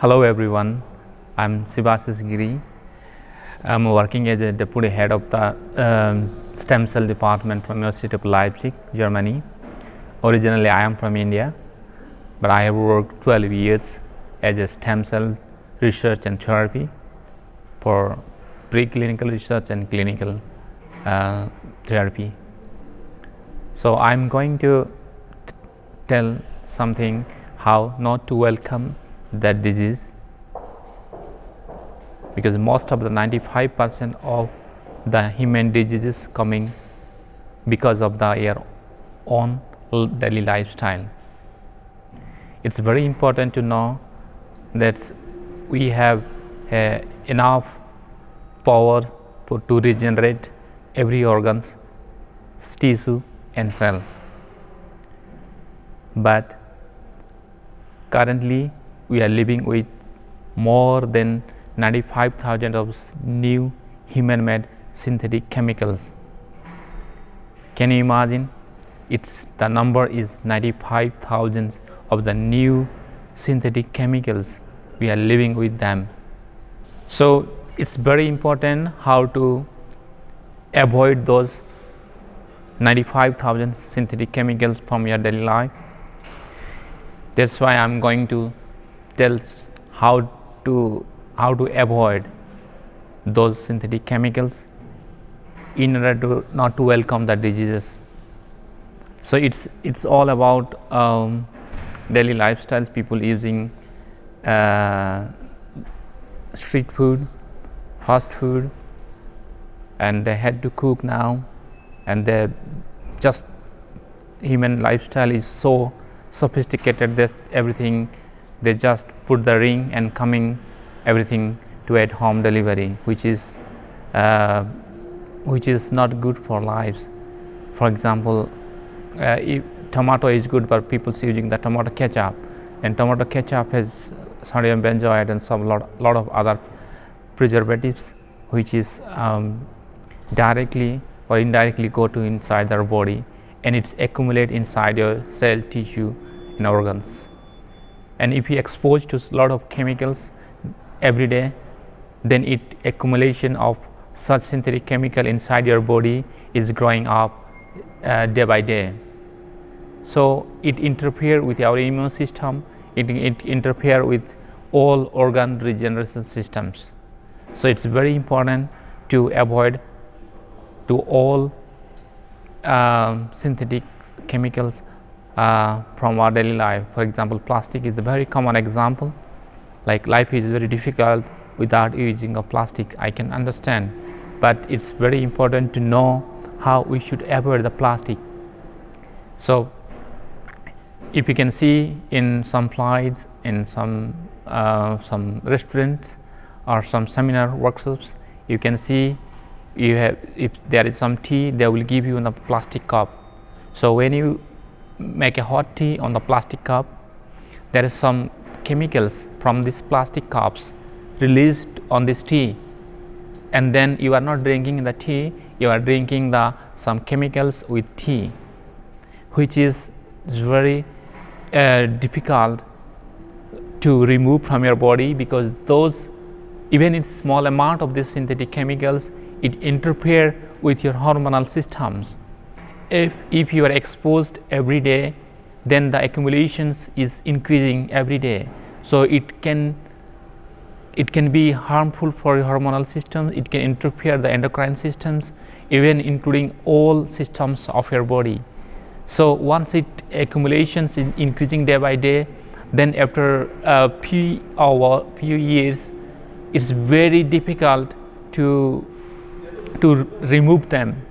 Hello everyone, I'm Shibashish Giri. I'm working as a deputy head of the stem cell department from University of Leipzig, Germany. Originally I am from India, but I have worked 12 years as a stem cell research and therapy for preclinical research and clinical therapy. So I'm going to tell something how not to welcome that disease, because most of the 95% of the human diseases coming because of their own daily lifestyle. It's very important to know that we have enough power to regenerate every organs, tissue and cell, but currently we are living with more than 95,000 of new human-made synthetic chemicals. Can you imagine? The number is 95,000 of the new synthetic chemicals. We are living with them. So it's very important how to avoid those 95,000 synthetic chemicals from your daily life. That's why I'm going to tell how to avoid those synthetic chemicals in order to not to welcome the diseases. So it's all about daily lifestyles. People using street food, fast food, and they had to cook now, and they just human lifestyle is so sophisticated that everything they just put the ring and coming everything to at home delivery, which is not good for lives. For example, if tomato is good, but people using the tomato ketchup, and tomato ketchup has sodium benzoate and some lot of other preservatives, which is directly or indirectly go to inside their body, and it's accumulate inside your cell, tissue and organs. And if you expose to a lot of chemicals every day, then accumulation of such synthetic chemical inside your body is growing up day by day. So it interfere with our immune system, it interfere with all organ regeneration systems. So it's very important to avoid to all synthetic chemicals from our daily life. For example, plastic is a very common example. Like life is very difficult without using of plastic, I can understand, but it's very important to know how we should avoid the plastic. So if you can see in some flights, in some restaurants or some seminar workshops, you can see if there is some tea, they will give you in a plastic cup. So when you make a hot tea on the plastic cup, there is some chemicals from these plastic cups released on this tea, and then you are not drinking the tea, you are drinking some chemicals with tea, which is very difficult to remove from your body, because those, even in small amount of these synthetic chemicals, it interfere with your hormonal systems. If you are exposed every day, then the accumulations is increasing every day. So it can be harmful for your hormonal systems. It can interfere the endocrine systems, even including all systems of your body. So once accumulations is increasing day by day, then after a few years, it's very difficult to remove them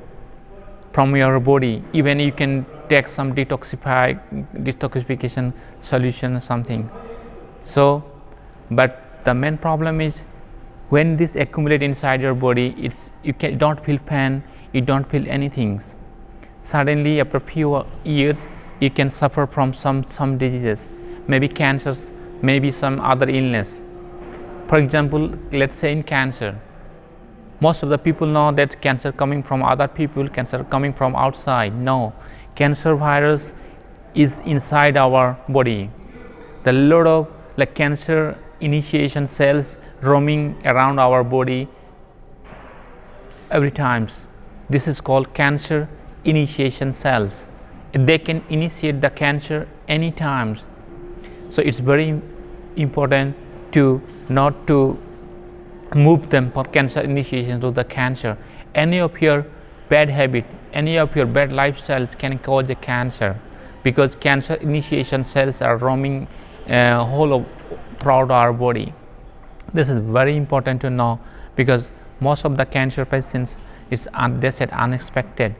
from your body. Even you can take some detoxification solution or something. So, but the main problem is when this accumulate inside your body, you don't feel pain, you don't feel anything. Suddenly after few years, you can suffer from some diseases, maybe cancers, maybe some other illness. For example, let's say in cancer, most of the people know that cancer coming from other people, cancer coming from outside. No, cancer virus is inside our body. The lot of cancer initiation cells roaming around our body every times. This is called cancer initiation cells. They can initiate the cancer any times. So it's very important to not to move them for cancer initiation to the cancer. Any of your bad habit, any of your bad lifestyles can cause a cancer, because cancer initiation cells are roaming throughout our body. This is very important to know, because most of the cancer patients they said unexpected,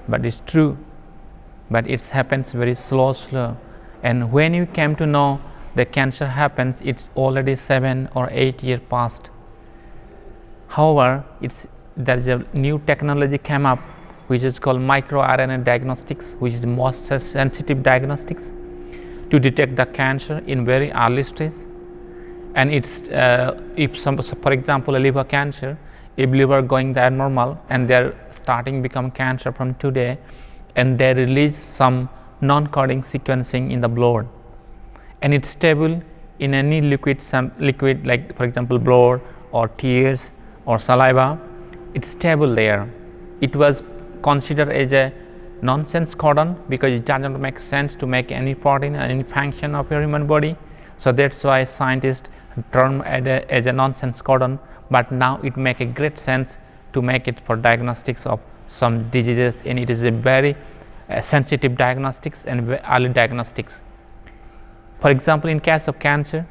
but it's true, but it happens very slow, and when you came to know the cancer happens, it's already 7 or 8 years past. However, there is a new technology came up which is called microRNA diagnostics, which is most sensitive diagnostics to detect the cancer in very early stage. And it's for example, a liver cancer, if liver going abnormal and they're starting become cancer from today, and they release some non-coding sequencing in the blood, and it's stable in any liquid like for example blood or tears or saliva, it's stable there. It was considered as a nonsense codon because it doesn't make sense to make any protein or any function of your human body. So that's why scientists term as a nonsense codon, but now it makes a great sense to make it for diagnostics of some diseases, and it is a very sensitive diagnostics and early diagnostics. For example, in case of cancer,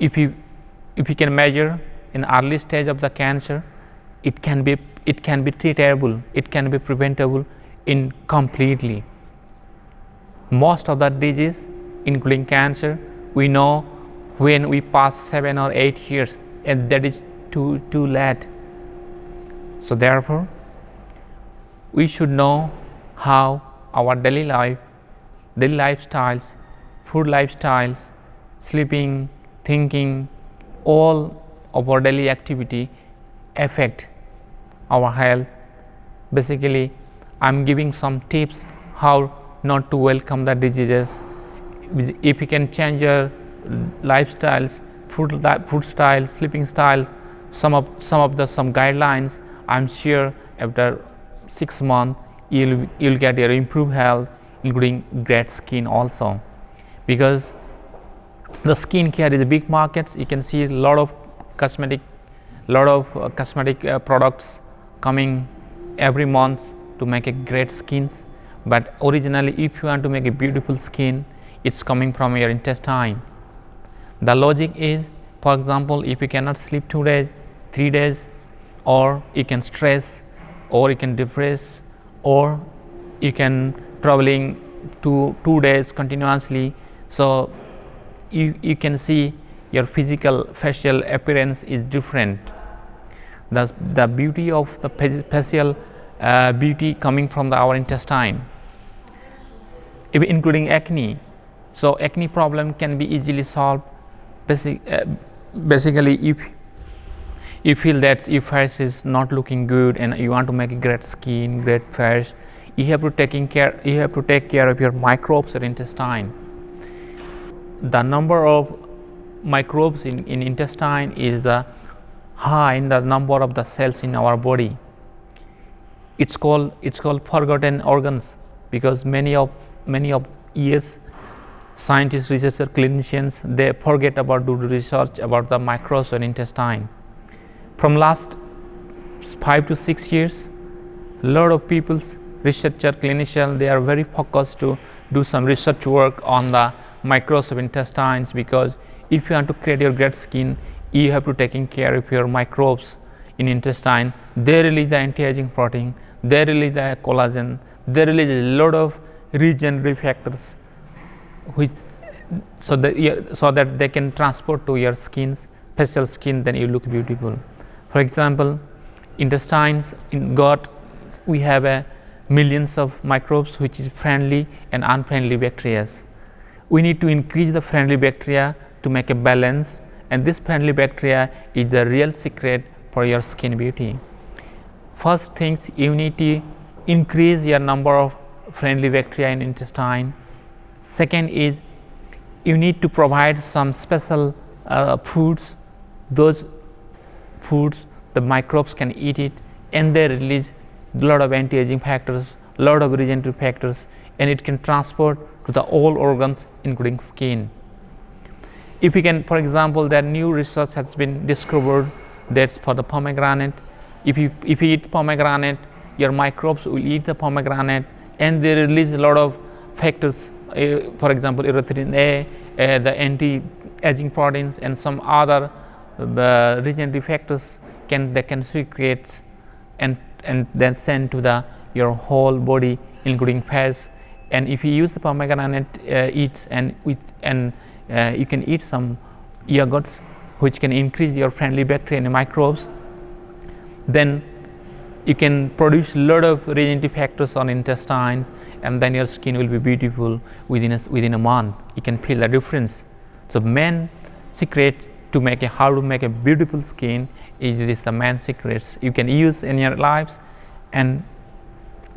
if you can measure in early stage of the cancer, it can be treatable, it can be preventable in completely. Most of the disease, including cancer, we know when we pass 7 or 8 years, and that is too late. So therefore, we should know how our daily lifestyles, food lifestyles, sleeping, thinking, all of our daily activity affect our health. Basically, I'm giving some tips how not to welcome the diseases. If you can change your lifestyles, food style, sleeping style, some guidelines, I'm sure after 6 months you'll get your improved health, including great skin also, because the skin care is a big market. You can see a lot of cosmetic products coming every month to make a great skins, but originally if you want to make a beautiful skin, it's coming from your intestine. The logic is, for example, if you cannot sleep 2 days, 3 days, or you can stress, or you can depress, or you can traveling 2 days continuously, so you can see your physical facial appearance is different. The beauty of the facial beauty coming from our intestine, including acne. So acne problem can be easily solved. Basically, if you feel that your face is not looking good and you want to make a great skin, great face, you have to take care of your microbes in intestine. The number of microbes in intestine is high in the number of the cells in our body. It's called forgotten organs, because many of years scientists, researchers, clinicians, they forget about do research about the microbes in intestine. From last 5 to 6 years, a lot of people, researcher, clinician, they are very focused to do some research work on the microbes of intestines, because if you want to create your great skin, you have to taking care of your microbes in intestine. They release the anti-aging protein, they release the collagen, they release a lot of regenerative factors, which so that they can transport to your skins, facial skin, then you look beautiful. For example, intestines, in gut, we have millions of microbes, which is friendly and unfriendly bacteria. We need to increase the friendly bacteria to make a balance, and this friendly bacteria is the real secret for your skin beauty. First things, you need to increase your number of friendly bacteria in intestine. Second is, you need to provide some special foods, those foods the microbes can eat it, and they release a lot of anti-aging factors, a lot of regenerative factors, and it can transport to the all organs including skin. If we can, for example, that new research has been discovered that's for the pomegranate. If you eat pomegranate, your microbes will eat the pomegranate and they release a lot of factors, for example erythrin A, the anti-aging proteins and some other regenerative factors they can secrete and then send to your whole body including fats. And if you use the pomegranate eats and you can eat some yogurts which can increase your friendly bacteria and microbes, then you can produce a lot of regenerative factors on intestines, and then your skin will be beautiful within a month. You can feel the difference. So main secret to how to make a beautiful skin is the main secrets you can use in your lives, and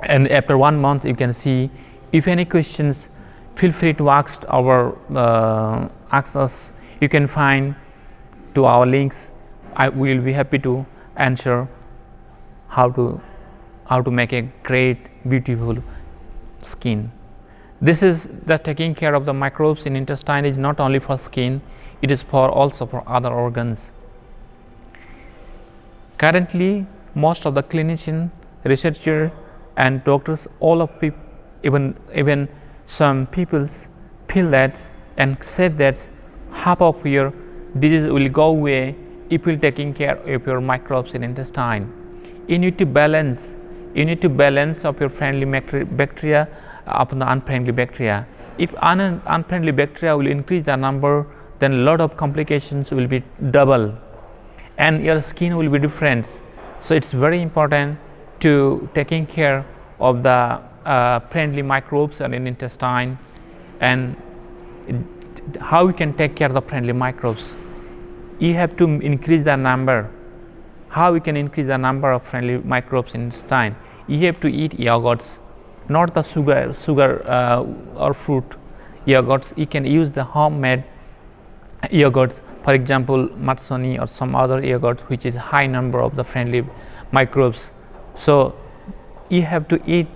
after 1 month you can see. If any questions, feel free to ask us. You can find to our links. We will be happy to answer how to make a great beautiful skin. This is the taking care of the microbes in intestine is not only for skin, it is also for other organs. Currently most of the clinicians, researchers and doctors, all of people, even some people feel that and said that half of your disease will go away if you taking care of your microbes in intestine. You need to balance of your friendly bacteria upon the unfriendly bacteria. If unfriendly bacteria will increase the number, then a lot of complications will be double and your skin will be different. So it's very important to taking care of the friendly microbes in intestine. And how we can take care of the friendly microbes? You have to increase the number. How we can increase the number of friendly microbes in intestine? You have to eat yogurts, not the sugar or fruit yogurts. You can use the homemade yogurts, for example matsoni or some other yogurt which is high number of the friendly microbes. So you have to eat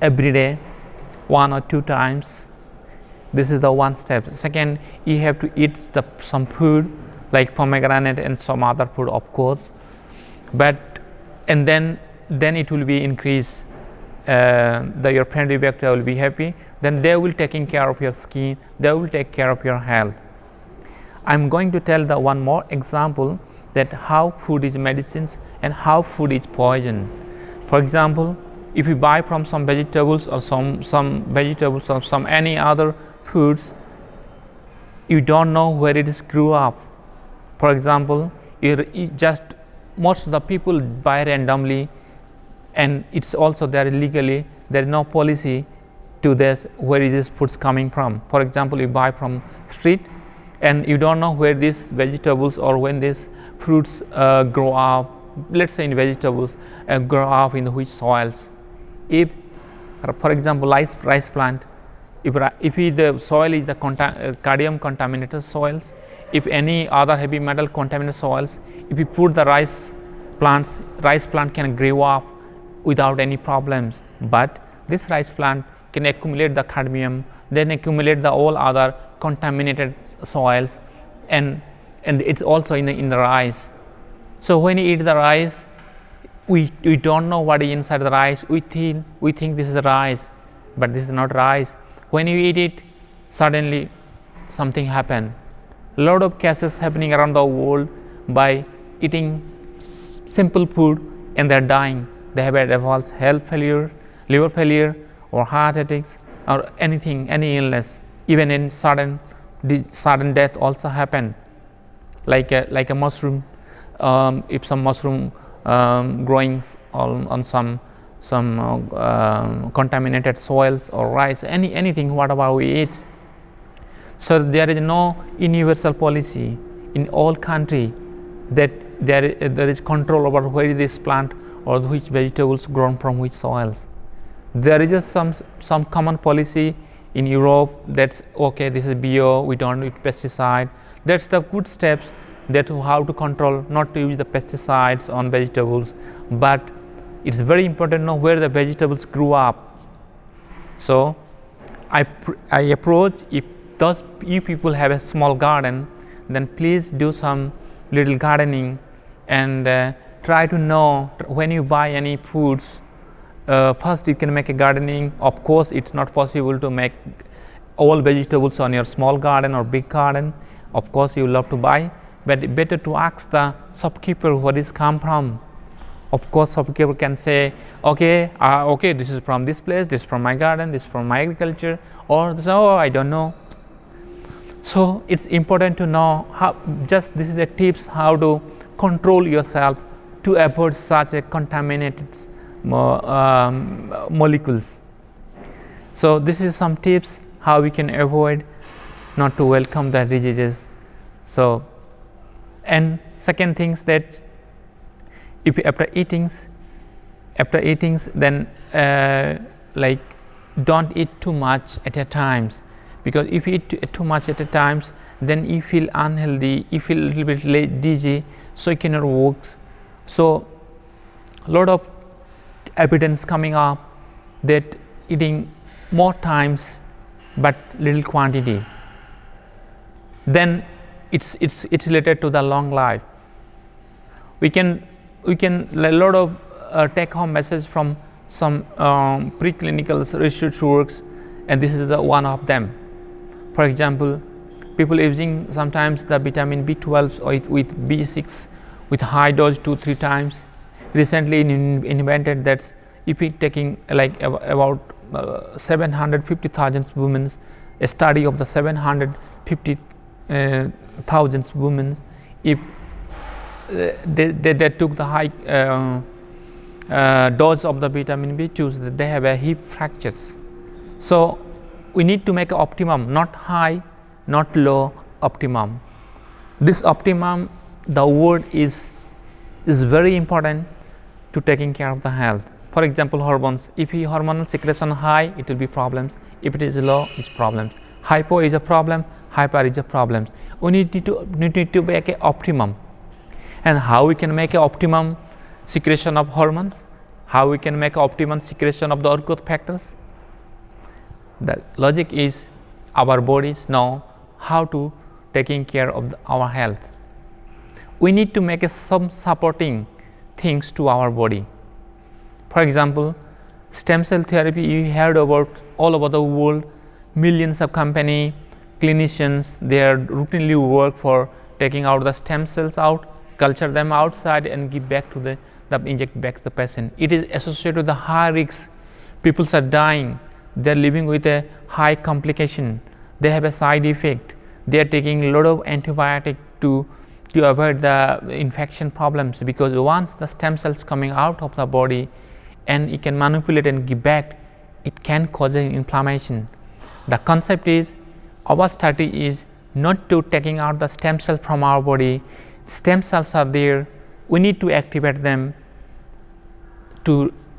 every day 1 or 2 times. This is the one step. Second, you have to eat some food like pomegranate and some other food, of course, and then it will be increased. Your friendly bacteria will be happy. Then they will taking care of your skin. They will take care of your health. I'm going to tell one more example that how food is medicines and how food is poison. For example, if you buy from some vegetables or some vegetables or some any other foods, you don't know where it is grew up. For example, most of the people buy randomly, and it's also there illegally. There is no policy to this where is this foods coming from. For example, you buy from street and you don't know where these vegetables or when these fruits grow up. Let's say in vegetables grow up in which soils. If, for example, rice plant, if the soil is the cadmium contaminated soils, if any other heavy metal contaminated soils, if you put the rice plant can grow up without any problems. But this rice plant can accumulate the cadmium, then accumulate the all other contaminated soils, and it's also in the rice. So when you eat the rice, we don't know what is inside the rice. We think this is rice, but this is not rice. When you eat it, suddenly something happen. A lot of cases happening around the world by eating simple food and they're dying. They have advanced health failure, liver failure, or heart attacks, or anything, any illness. Even in sudden death also happen. Like a mushroom, if some mushroom growing on some contaminated soils or rice, anything whatever we eat. So there is no universal policy in all country that there is control over where this plant or which vegetables grown from which soils. There is just some common policy in Europe that's okay, this is bio, we don't need pesticide. That's the good steps that how to control, not to use the pesticides on vegetables, but it's very important to know where the vegetables grew up. So I approach, if you people have a small garden, then please do some little gardening and try to know when you buy any foods. First you can make a gardening. Of course it's not possible to make all vegetables on your small garden or big garden. Of course you love to buy, but better to ask the shopkeeper where this come from. Of course shopkeeper can say, okay, this is from this place, this is from my garden, this is from my agriculture, or this, oh, I don't know. So it's important to know how, just this is a tips how to control yourself to avoid such a contaminated molecules. So this is some tips how we can avoid not to welcome the diseases. So, and second things that if after eating then like don't eat too much at a time, because if you eat too much at a time, then you feel unhealthy, you feel a little bit dizzy, so you cannot walk. So a lot of evidence coming up that eating more times but little quantity, then it's related to the long life. We can a lot of take home message from some preclinical research works, and this is the one of them. For example, people using sometimes the vitamin B12 or with B6 with high dose 2-3 times. Recently invented that if we taking like about 750,000 women, a study of the 750,000 women, if they took the high dose of the vitamin B2, they have a hip fractures. So we need to make an optimum, not high, not low, optimum. This optimum, the word is very important to taking care of the health. For example, hormones. If hormonal secretion high, it will be problems. If it is low, it's problems. Hypo is a problem, hyper is a problem. We need to make an optimum. And how we can make an optimum secretion of hormones? How we can make an optimum secretion of the growth factors? The logic is our bodies know how to taking care of our health. We need to make some supporting things to our body. For example, stem cell therapy, you heard about all over the world, millions of company, clinicians, they are routinely work for taking out the stem cells out, culture them outside and give back to the inject back to the patient. It is associated with the high risks. People are dying, they are living with a high complication, they have a side effect, they are taking a lot of antibiotic to avoid the infection problems, because once the stem cells coming out of the body and it can manipulate and give back, it can cause an inflammation. The concept is, our study is not to taking out the stem cell from our body. Stem cells are there, we need to activate them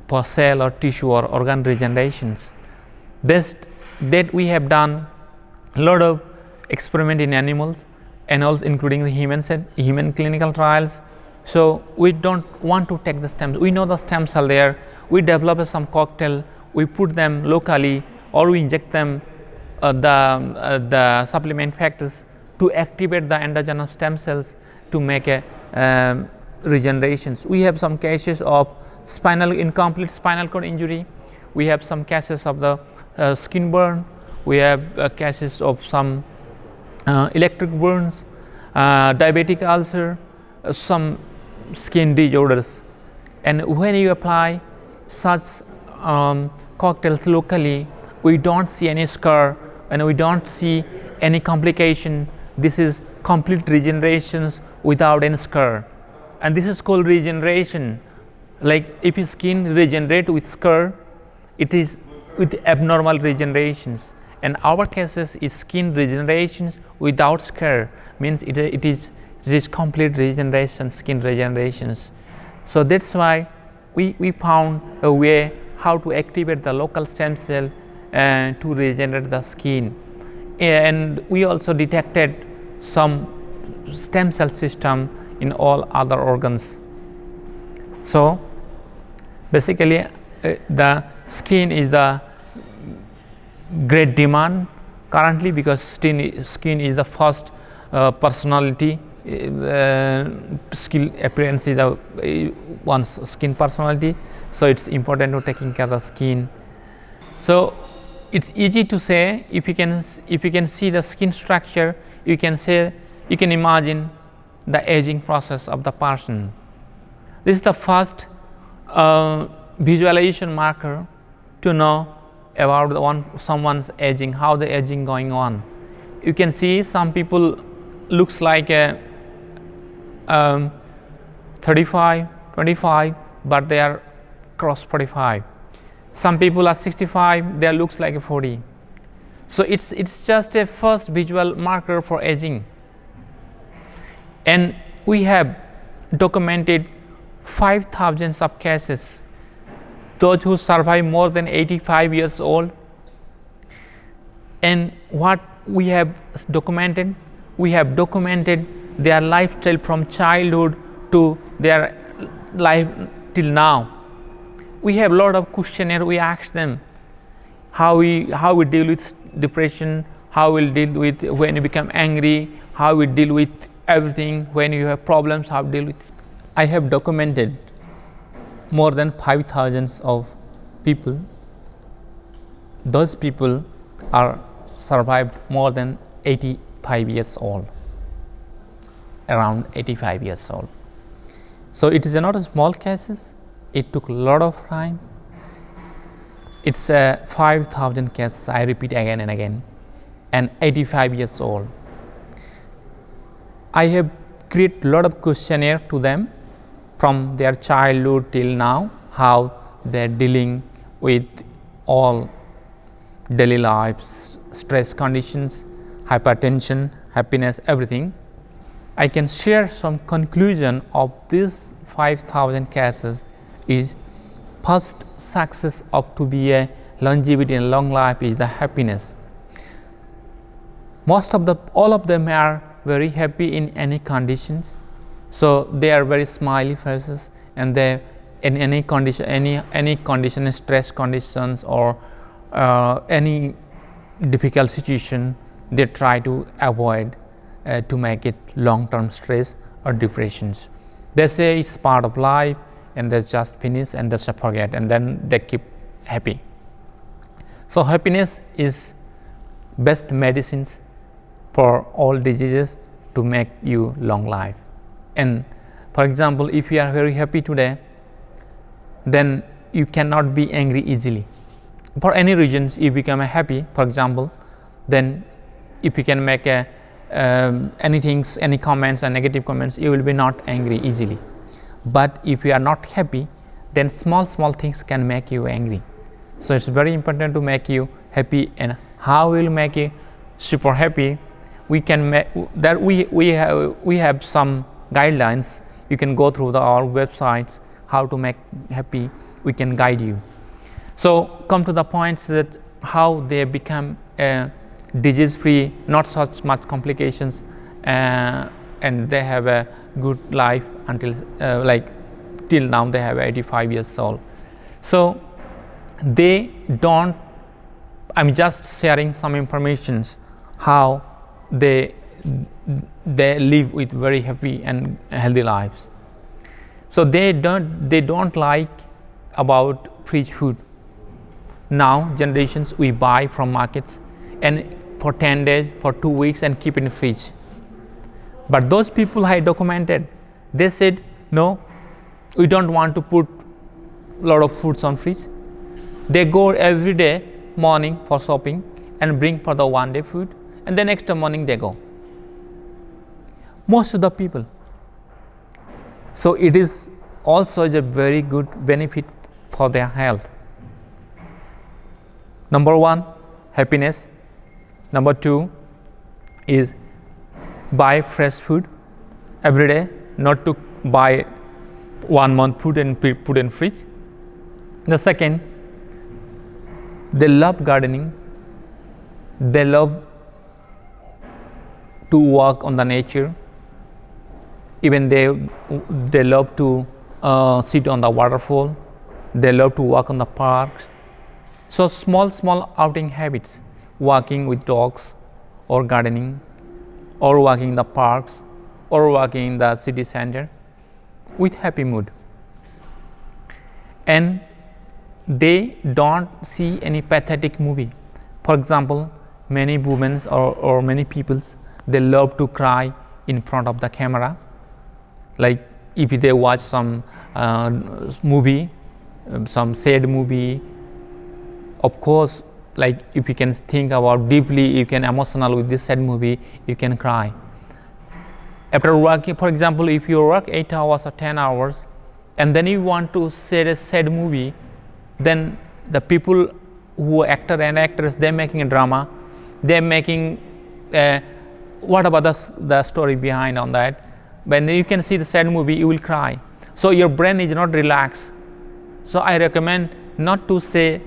for cell or tissue or organ regenerations. Best that we have done a lot of experiment in animals and also including the human clinical trials. So we don't want to take the stems. We know the stem cell there. We develop some cocktail. We put them locally, or we inject them the supplement factors to activate the endogenous stem cells to make a regenerations. We have some cases of incomplete spinal cord injury. We have some cases of the skin burn. We have cases of some electric burns, diabetic ulcer, some skin disorders. And when you apply such cocktails locally, we don't see any scar and we don't see any complication. This is complete regenerations without any scar, and this is called regeneration. Like if your skin regenerate with scar, it is with abnormal regenerations, and our cases is skin regenerations without scar, means it is complete regeneration, skin regenerations. So that's why we found a way how to activate the local stem cell to regenerate the skin. And we also detected some stem cell system in all other organs. So basically the skin is the great demand currently, because skin is the first personality. Skill appearance is the one's skin personality, so it's important to taking care of the skin. So it's easy to say, if you can see the skin structure, you can imagine the aging process of the person. This is the first visualization marker to know about someone's aging, how the aging going on. You can see some people looks like a 35, 25, but they are cross 45. Some people are 65, they looks like a 40. So it's just a first visual marker for aging. And we have documented 5,000 of cases, those who survive more than 85 years old. And what we have documented, their lifestyle from childhood to their life till now. We have a lot of questionnaire. We ask them how we deal with depression, how we deal with when you become angry, how we deal with everything when you have problems, how to deal with it. I have documented more than 5,000 of people. Those people are survived more than 85 years old, around 85 years old. So it is not a small cases. It took a lot of time. It's 5,000 cases, I repeat again and again, and 85 years old. I have created a lot of questionnaire to them from their childhood till now, how they're dealing with all daily lives, stress conditions, hypertension, happiness, everything. I can share some conclusion of these 5,000 cases. Is first success of to be a longevity and long life is the happiness. All of them are very happy in any conditions, so they are very smiley faces, and they in any condition, stress conditions or any difficult situation, they try to avoid to make it long-term stress or depressions. They say it's part of life, and they just finish and just forget, and then they keep happy. So happiness is best medicines for all diseases to make you long life. And for example, if you are very happy today, then you cannot be angry easily. For any reasons, you become happy, for example, then if you can make any comments and negative comments, you will be not angry easily. But if you are not happy, then small things can make you angry. So it's very important to make you happy. And how will make you super happy? We can make that we have some guidelines. You can go through our websites how to make happy. We can guide you. So come to the points that how they become disease free, not such much complications, and they have a good life until till now they have 85 years old. So they don't, I'm just sharing some information how they live with very happy and healthy lives. So they don't like about fridge food. Now generations we buy from markets and for 10 days, for 2 weeks, and keep in the fridge. But those people I documented, they said, no, we don't want to put a lot of foods on fridge. They go every day morning for shopping and bring for the 1 day food, and the next morning they go. Most of the people. So it is also a very good benefit for their health. Number 1, happiness. Number 2 is buy fresh food every day, not to buy 1 month food and put in fridge. The second, they love gardening. They love to walk on the nature. Even they love to sit on the waterfall. They love to walk on the parks. So small outing habits, walking with dogs, or gardening, or walking in the parks, or walking in the city center with happy mood. And they don't see any pathetic movie. For example, many women or many peoples, they love to cry in front of the camera. Like if they watch some movie, some sad movie, of course, like if you can think about deeply, you can emotional with this sad movie, you can cry. After working, for example, if you work 8 hours or 10 hours, and then you want to see a sad movie, then the people who actor and actress, they're making a drama, they're making what about the story behind on that. When you can see the sad movie, you will cry. So your brain is not relaxed. So I recommend not to see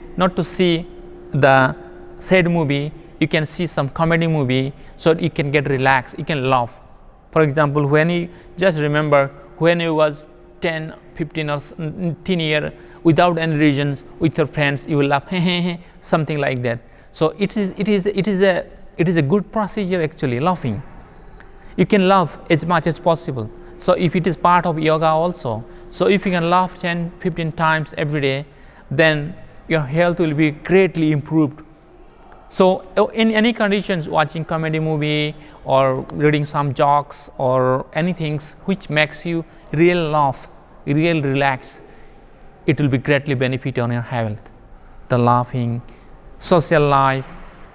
the sad movie. You can see some comedy movie, so you can get relaxed, you can laugh. For example, when you just remember when you was 10, 15 or 10 years without any reasons with your friends, you will laugh, something like that. So it is a good procedure actually, laughing. You can laugh as much as possible. So if it is part of yoga also, so if you can laugh 10, 15 times every day, then your health will be greatly improved. So in any conditions, watching comedy movie or reading some jokes or anything which makes you real laugh, real relax, it will be greatly benefit on your health. The laughing, social life,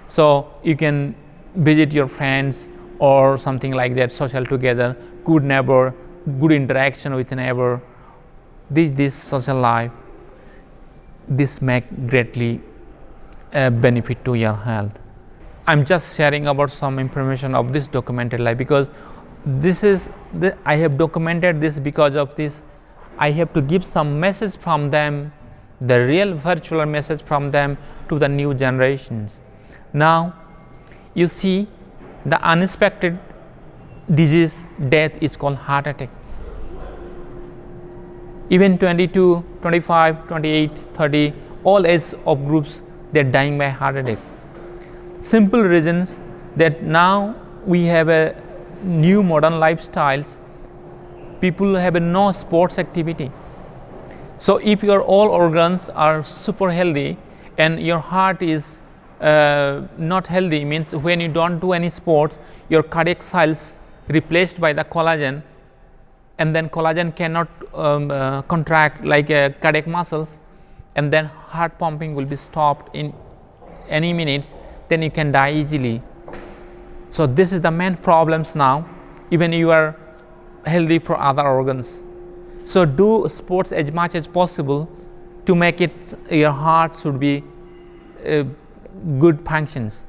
so you can visit your friends or something like that, social together, good neighbor, good interaction with neighbor. This social life, this make greatly benefit to your health. I'm just sharing about some information of this documented life, because I have documented this because of this. I have to give some message from them, the real virtual message from them to the new generations. Now you see, the unexpected disease, death is called heart attack. Even 22, 25, 28, 30, all age of groups, they're dying by heart attack. Simple reasons that now we have a new modern lifestyles. People have no sports activity. So if your all organs are super healthy and your heart is not healthy, means when you don't do any sports, your cardiac cells replaced by the collagen, and then collagen cannot contract like cardiac muscles, and then heart pumping will be stopped in any minutes, then you can die easily. So this is the main problems now, even you are healthy for other organs. So do sports as much as possible to make it, your heart should be good functions.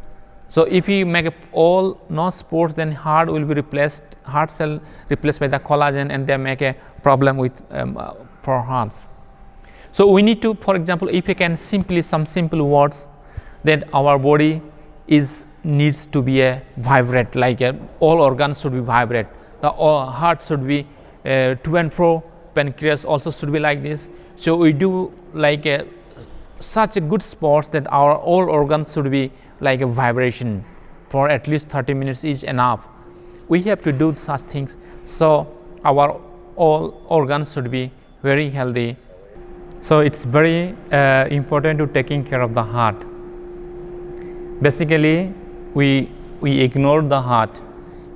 So if you make all no sports, then heart will be replaced, heart cell replaced by the collagen, and they make a problem with for hearts. So we need to, for example, if you can some simple words, that our body needs to be a vibrate, like all organs should be vibrate. The heart should be to and fro, pancreas also should be like this. So we do like such a good sports that our all organs should be like a vibration for at least 30 minutes is enough. We have to do such things, so our all organs should be very healthy. So it's very important to taking care of the heart. Basically, we ignore the heart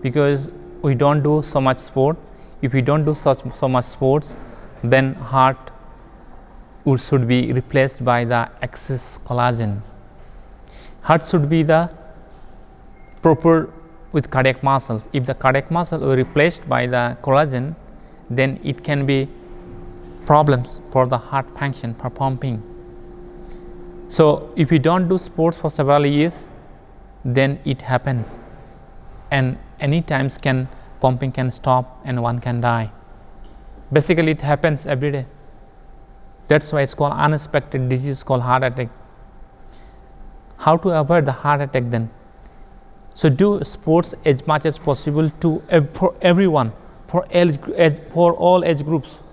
because we don't do so much sport. If we don't do so much sports, then heart should be replaced by the excess collagen. Heart should be the proper with cardiac muscles. If the cardiac muscle are replaced by the collagen, then it can be problems for the heart function, for pumping. So if you don't do sports for several years, then it happens, and any times pumping can stop and one can die. Basically it happens every day. That's why it's called unexpected disease called heart attack. How to avoid the heart attack then? So do sports as much as possible for everyone, for all age groups.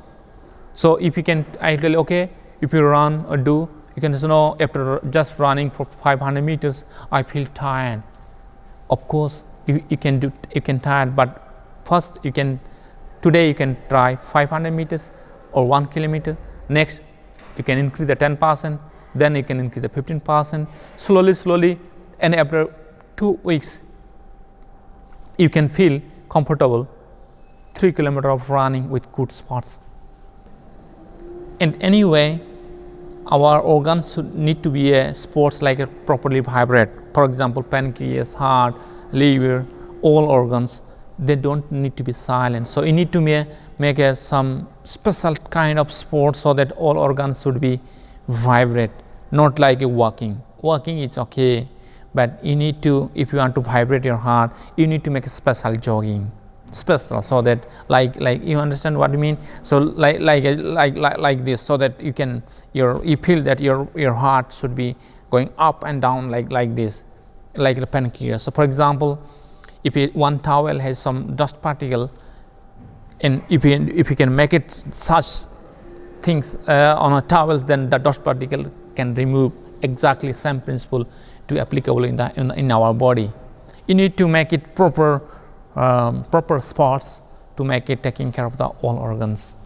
So if you can, I tell you, okay, if you run or do, you can know after just running for 500 meters, I feel tired. Of course, you can tired, but first today you can try 500 meters or 1 kilometer. Next, you can increase the 10%, then you can increase the 15%, slowly, and after 2 weeks, you can feel comfortable 3 kilometers of running with good spots. And anyway, our organs need to be sports like properly vibrate. For example, pancreas, heart, liver, all organs, they don't need to be silent. So you need to make some special kind of sport so that all organs should be vibrate, not like walking. Walking is okay, but you need to, if you want to vibrate your heart, you need to make a special jogging, special, so that like you understand what I mean. So like this, so that you feel that your heart should be going up and down like this, like the pancreas. So for example, if one towel has some dust particle, and if you can make it such things on a towel, then the dust particle can remove. Exactly same principle to applicable in our body. You need to make it proper spots to make it taking care of the all organs,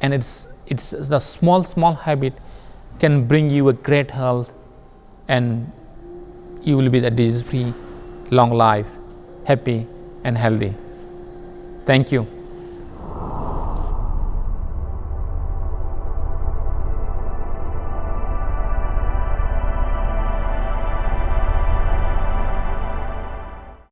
and it's the small habit can bring you a great health, and you will be the disease free, long life, happy and healthy. Thank you.